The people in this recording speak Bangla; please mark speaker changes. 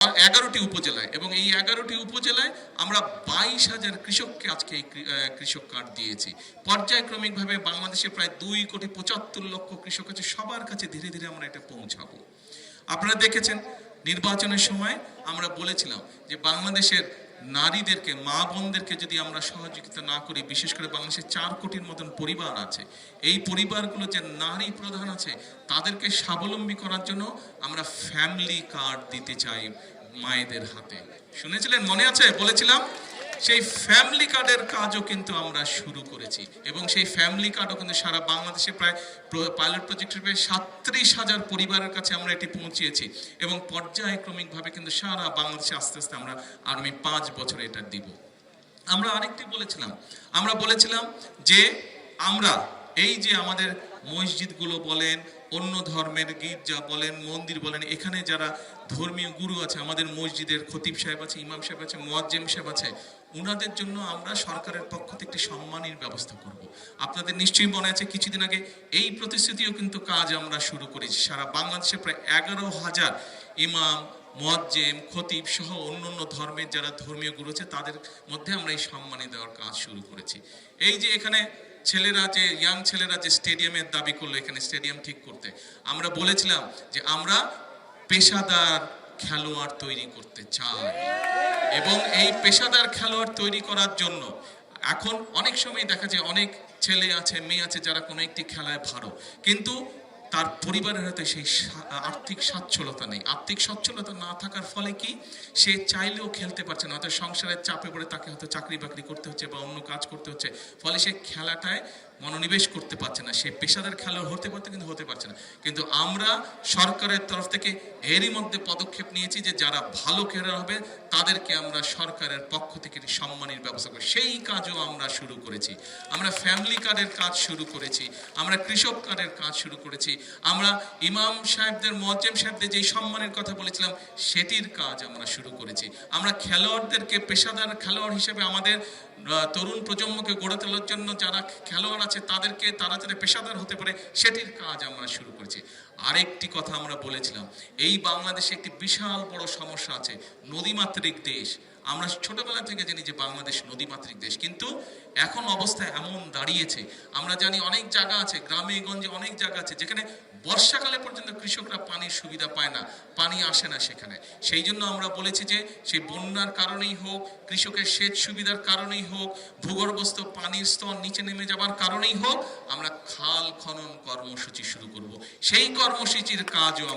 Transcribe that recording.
Speaker 1: 11টি উপজেলায়, এবং এই 11টি উপজেলায় আমরা 22,000 কৃষককে আজকে এই কৃষক কার্ড দিয়েছি। পর্যায়ক্রমিকভাবে বাংলাদেশে প্রায় 2,75,00,000 কৃষক আছে, সবার কাছে ধীরে ধীরে আমরা এটা পৌঁছাবো। আপনারা দেখেছেন নির্বাচনের সময় আমরা বলেছিলাম যে বাংলাদেশের নারীদেরকে, মা বোনদেরকে যদি আমরা সহযোগিতা না করি, বিশেষ করে বাংলাদেশে 4 কোটির মতন পরিবার আছে, এই পরিবারগুলো যে নারী প্রধান আছে তাদেরকে স্বাবলম্বী করার জন্য আমরা ফ্যামিলি কার্ড দিতে চাই মায়েদের হাতে। শুনেছিলেন, মনে আছে বলেছিলাম? সেই ফ্যামিলি কার্ডের কাজও কিন্তু আমরা শুরু করেছি, এবং সেই ফ্যামিলি কার্ডও কিন্তু সারা বাংলাদেশে প্রায় পাইলট প্রজেক্টের প্রায় 37,000 পরিবারের কাছে আমরা এটি পৌঁছিয়েছি, এবং পর্যায়ক্রমিকভাবে কিন্তু সারা বাংলাদেশে আস্তে আস্তে আমরা আগামী 5 বছরে এটা দিব। আমরা আরেকটি বলেছিলাম, আমরা বলেছিলাম যে আমরা এই যে আমাদের মসজিদগুলো বলেন, অন্য ধর্মের গির্জা বলেন, মন্দির বলেন, এখানে যারা ধর্মীয় গুরু আছে, আমাদের মসজিদের খতিব সাহেব আছে, ইমাম সাহেব আছে, মুয়াজ্জিম সাহেব আছে, ওনাদের জন্য আমরা সরকারের পক্ষ থেকে একটি সম্মানের ব্যবস্থা করব। আপনাদের নিশ্চয়ই মনে আছে কিছুদিন আগে এই প্রতিশ্রুতিও কিন্তু কাজ আমরা শুরু করেছি। সারা বাংলাদেশে প্রায় 11,000 ইমাম, মুয়াজ্জিম, খতিব সহ অন্যান্য ধর্মের যারা ধর্মীয় গুরু আছে তাদের মধ্যে আমরা এই সম্মানী দেওয়ার কাজ শুরু করেছি। এই যে এখানে ছেলেরা, যে ইয়াং ছেলেরা যে স্টেডিয়ামের দাবি করলো, এখানে স্টেডিয়াম ঠিক করতে, আমরা বলেছিলাম যে আমরা পেশাদার খেলোয়াড় তৈরি করতে চাই, এবং এই পেশাদার খেলোয়াড় তৈরি করার জন্য এখন অনেক সময় দেখা যায় অনেক ছেলে আছে, মেয়ে আছে যারা কোনো একটি খেলায় ভালো, কিন্তু তার পরিবারের হয়তো সেই আর্থিক সচ্ছলতা নেই। আর্থিক সচ্ছলতা না থাকার ফলে কি, সে চাইলেও খেলতে পারছে না, হয়তো সংসারের চাপে পড়ে তাকে হয়তো চাকরি বাকরি করতে হচ্ছে বা অন্য কাজ করতে হচ্ছে, ফলে সে খেলাটায় মনোনিবেশ করতে পারছে না, সে পেশাদার খেলোয়াড় হতে পারতে কিন্তু হতে পারছে না। কিন্তু আমরা সরকারের তরফ থেকে এরই মধ্যে পদক্ষেপ নিয়েছি যে যারা ভালো খেলোয়াড় হবে তাদেরকে আমরা সরকারের পক্ষ থেকে সম্মানের ব্যবস্থা করি, সেই কাজও আমরা শুরু করেছি। আমরা ফ্যামিলি কার্ডের কাজ শুরু করেছি, আমরা কৃষক কার্ডের কাজ শুরু করেছি, আমরা ইমাম সাহেবদের, মুয়াজ্জিম সাহেবদের যেই সম্মানের কথা বলেছিলাম সেটির কাজ আমরা শুরু করেছি। আমরা খেলোয়াড়দেরকে পেশাদার খেলোয়াড় হিসেবে আমাদের তরুণ প্রজন্মকে গড়ে তোলার জন্য যারা খেলোয়াড় আছে তাদেরকে, তারা যাতে পেশাদার হতে পারে সেটির কাজ আমরা শুরু করেছি। আরেকটি কথা আমরা বলেছিলাম, এই বাংলাদেশে একটি বিশাল বড় সমস্যা আছে, নদীমাতৃক দেশ। আমরা ছোটবেলা থেকে জানি যে বাংলাদেশ নদীমাতৃক দেশ, কিন্তু এখন অবস্থা এমন দাঁড়িয়েছে, আমরা জানি অনেক জায়গা আছে, গ্রামে গঞ্জে অনেক জায়গা আছে যেখানে বর্ষাকালে পর্যন্ত কৃষকরা পানির সুবিধা পায় না, পানি আসে না সেখানে। সেই জন্য আমরা বলেছি যে সেই বন্যার কারণেই হোক, কৃষকের সেচ সুবিধার কারণেই হোক, ভূগর্ভস্থ পানির স্তর নিচে নেমে যাবার কারণেই হোক, আমরা খাল খনন কর্মসূচি শুরু করব। সেই কর্মসূচির কাজও